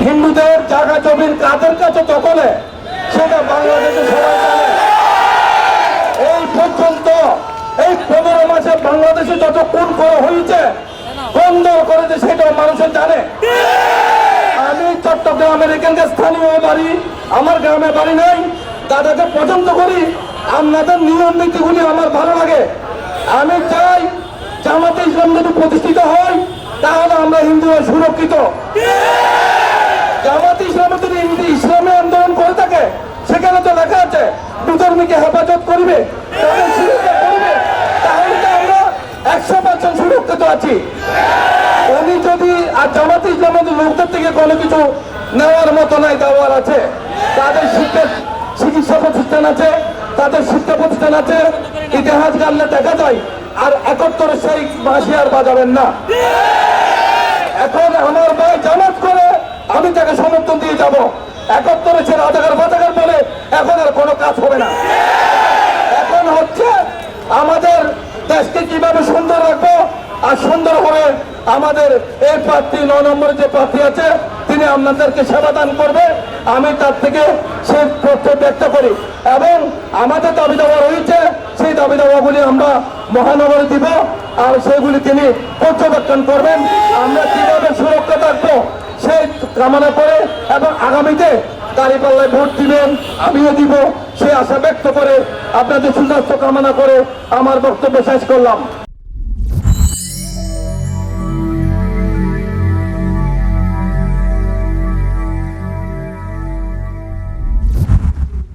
হিন্দুদের জায়গা জমির কাদের কাছে দখলে সেটা বাংলাদেশে সবাই জানে। এই পর্যন্ত এই 15 মাসে বাংলাদেশে যত খুন করা হয়েছে, বন্ধ করেছে, সেটাও মানুষের জানে। আমি চট্টগ্রামের এখানকার স্থানীয় বাড়ি, আমার গ্রামে বাড়ি নাই, দাদাকে পছন্দ করি। আপনাদের নিয়ম নীতিগুলি আমার ভালো লাগে। আমি চাই জামাতে ইসলাম যদি প্রতিষ্ঠিত হয় তাহলে আমরা হিন্দুরা সুরক্ষিত। জামাতে ইসলামে যদি ইসলামী আন্দোলন করে থাকে, সেখানে তো লেখা আছে বিধর্মীকে হেফাজত করবে, তাদের সুরক্ষা করবে, তাহলে তো আমরা 100% সুরক্ষিত আছি। উনি যদি আর জামাতে ইসলামের লোকদের থেকে কোনো কিছু নেওয়ার মতো নাই, দেওয়ার আছে। তাদের চিকিৎসা প্রতিষ্ঠান আছে, তাদের শিক্ষা প্রতিষ্ঠান আছে, ইতিহাস জানলে দেখা যায়। আর 71 সেই মাসি আর বাজাবেন না। এখন আমার ভাই জামাত করে, আমি তাকে সমর্থন দিয়ে যাব। 71 সে রাজাকার বলে এখন আর কোনো কাজ হবে না। এখন হচ্ছে আমাদের দেশকে কিভাবে সুন্দর রাখবো, আর সুন্দর হবে আমাদের এই প্রার্থী 9 নম্বরে যে প্রার্থী আছে, তিনি আপনাদেরকে সেবা দান করবে। আমি তার থেকে সেই প্রত্যয় ব্যক্ত করি এবং আমাদের দাবি দাওয়া রয়েছে, সেই দাবি দাওয়াগুলি আমরা মহানগরে দিব, আর সেগুলি তিনি পর্যবেক্ষণ করবেন। আমরা কিভাবে সুরক্ষা থাকবো সেই কামনা করে এবং আগামীতে দাঁড়িপাল্লায় ভোট দিবেন, আমিও দিব, সেই আশা ব্যক্ত করে আপনাদের সুস্বাস্থ্য কামনা করে আমার বক্তব্য শেষ করলাম।